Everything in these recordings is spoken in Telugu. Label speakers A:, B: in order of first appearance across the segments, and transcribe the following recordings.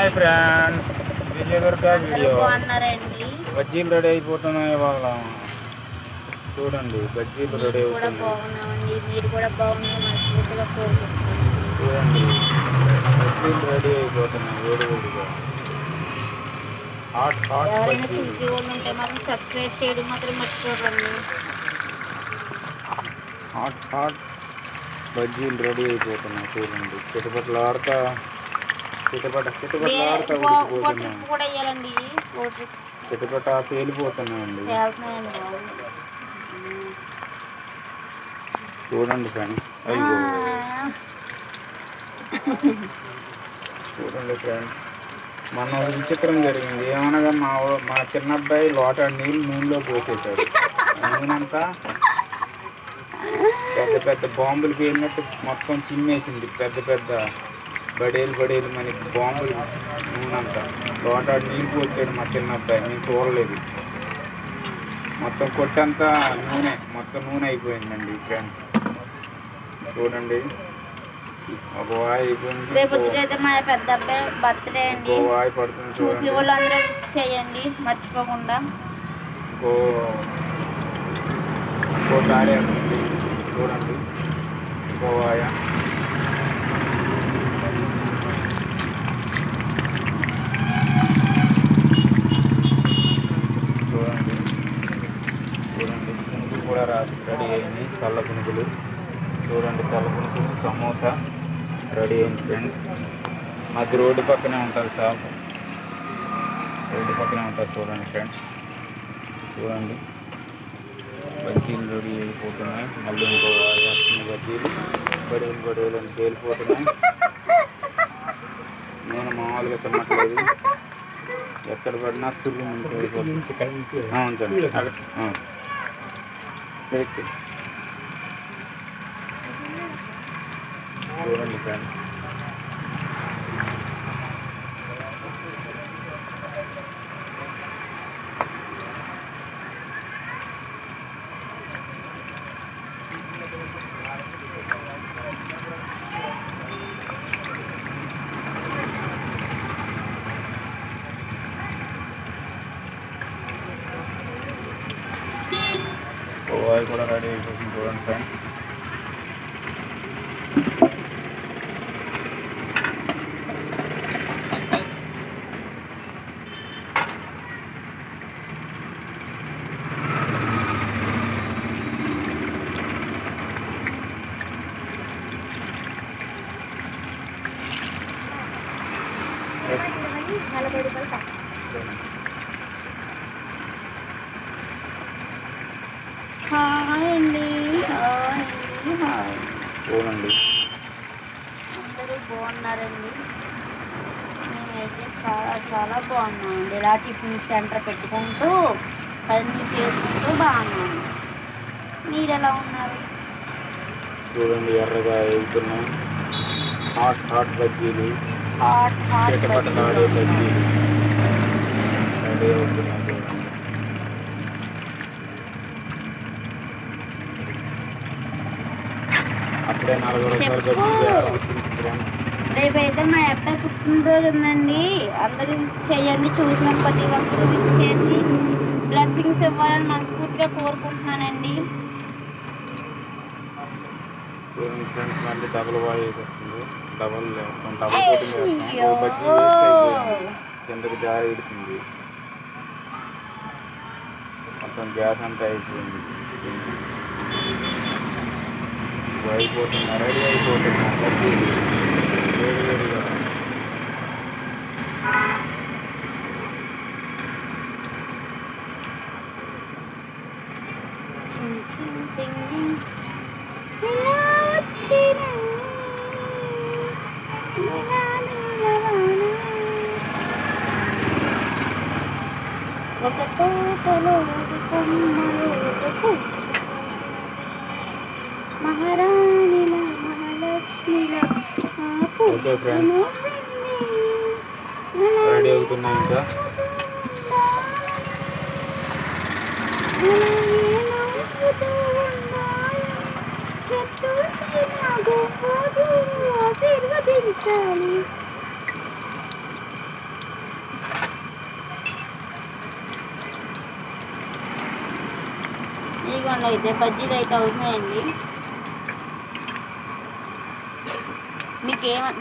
A: Hi friends, Vijayadurga video. బజ్జీలు రెడీ అయిపోతున్నాయి వాళ్ళ. చూడండి బజ్జీలు రెడీ అవుతున్నాయి. చూడండి బజ్జీలు రెడీ అయిపోతున్నాయి వేడివేడిగా. హాట్ హాట్ బజ్జీలు. హాట్ హాట్ బజ్జీలు రెడీ అయిపోతున్నాయి. చూడండి చిటపట్లు ఆడుతా చిటపట పేలిపోతున్నాయండి. చూడండి ఫ్రెండ్స్, అయ్యో చూడండి ఫ్రెండ్స్, మొన్న విచిత్రం జరిగింది. ఏమనగా మా చిన్న అబ్బాయి లోట నీళ్ళు నూనెలో పోసేసాడు. నూనెంతా పెద్ద పెద్ద బాంబులు పేలినట్టు మొత్తం చిమ్మేసింది. పెద్ద పెద్ద బడేలు మనకి బాంబులు నూనెంతా లోట నీళ్ళు పోసాడు మా చిన్న అబ్బాయి. నేను చూడలేదు. మొత్తం కొట్టంతా మొత్తం నూనె అయిపోయిందండి ఫ్రెండ్స్. చూడండి ఒక వాయి అయిపోయింది.
B: పెద్ద అబ్బాయి బర్త్డే అండి.
A: వాయి పడుతుంది.
B: చూసి వాళ్ళందరూ చేయండి మర్చిపోకుండా.
A: ఇంకోసారి వస్తుంది చూడండి. ఇంకో వాయ. చూడండి పునుగులు కూడా రెడీ అయింది. చల్ల పునుగులు చూడండి. చల్ల పునుగులు సమోసా రెడీ అయింది ఫ్రెండ్స్. మాది రోడ్డు పక్కనే ఉంటుంది షాప్. రోడ్డు పక్కనే ఉంటుంది. చూడండి ఫ్రెండ్స్, చూడండి బజ్జీలు రెడీ అయిపోతున్నాయి. మళ్ళీ ఇంకో వేస్తున్న బజ్జీలు బడేలు అని పేలిపోతున్నాయి. నేను మామూలుగా తిన్నట్లేదు. ఎక్కడ పడినా సుర్రు ముందు ఉంచండి. చూడండి ఫ్రెండ్స్, కోవాయి కూడా రెడీ అయిపోతుంది. చూడండి ఫ్రెండ్స్, చూడండి
B: అందరూ బాగున్నారండి. మేమైతే చాలా చాలా బాగున్నామండి. ఇలా టిఫిన్ సెంటర్ పెట్టుకుంటూ పని చేసుకుంటూ బాగున్నాము. మీరు ఎలా ఉన్నారు?
A: చూడండి ఎర్రగా వెళ్తున్నాయి. హాట్ హాట్ బజ్జీలు,
B: బజ్జీలు
A: బజ్జీలు రెడీ అవుతున్నాయి. అప్పుడే 40 రూపాయలు బజ్జీలు.
B: రేపైతే మా అబ్బాయి పుట్టినరోజు ఉందండి. అందరూ చేయండి. చూసిన ప్రతి ఒక్కరు ఇచ్చేసి బ్లెస్సింగ్స్ ఇవ్వాలని మనస్ఫూర్తిగా కోరుకుంటున్నానండి.
A: ఫ్రెండ్స్, మళ్ళీ డబుల్ వాయి వస్తుంది. డబుల్ వేస్తాం, డబుల్ కోటింగ్ వేస్తాం. బజ్జీ వేస్ట్ అయిపోయింది, కిందకి జారి ఇడిసింది. మొత్తం గ్యాస్ అంతా అయిపోయింది. అయిపోతున్నా రెడీ అయిపోతున్నా బజ్జీలు వేడివేడిగా.
B: ఒక తోటలో మహారాణిల మహాలక్ష్మిల
A: ఓకే ఫ్రెండ్స్, రెడీ అవుతున్నా. ఇంకా
B: ఆశీర్వదించాలి. చూసుకోండి. అయితే బజ్జీలు అయితే అవుతున్నాయండి.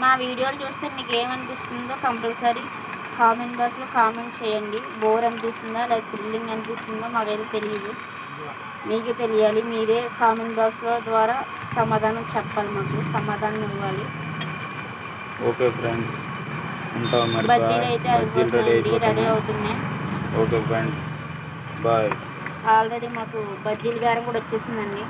B: మా వీడియోలు చూస్తే మీకు ఏమనిపిస్తుందో కంపల్సరీ కామెంట్ బాక్స్లో కామెంట్ చేయండి. బోర్ అనిపిస్తుందా లేక థ్రిల్లింగ్ అనిపిస్తుందో మాకైతే తెలియదు, మీకు తెలియాలి. మీరే కామెంట్ బాక్స్లో ద్వారా సమాధానం చెప్పాలి, మాకు సమాధానం ఇవ్వాలి.
A: ఓకే ఫ్రెండ్స్, ఉంటాం మరి.
B: బజ్జీలు అయితే అయిపోతున్నాయండి, రెడీ అవుతున్నాయి.
A: Okay friends, bye.
B: ఆల్రెడీ మాకు బజ్జీల గారం కూడా వచ్చేసిందండి.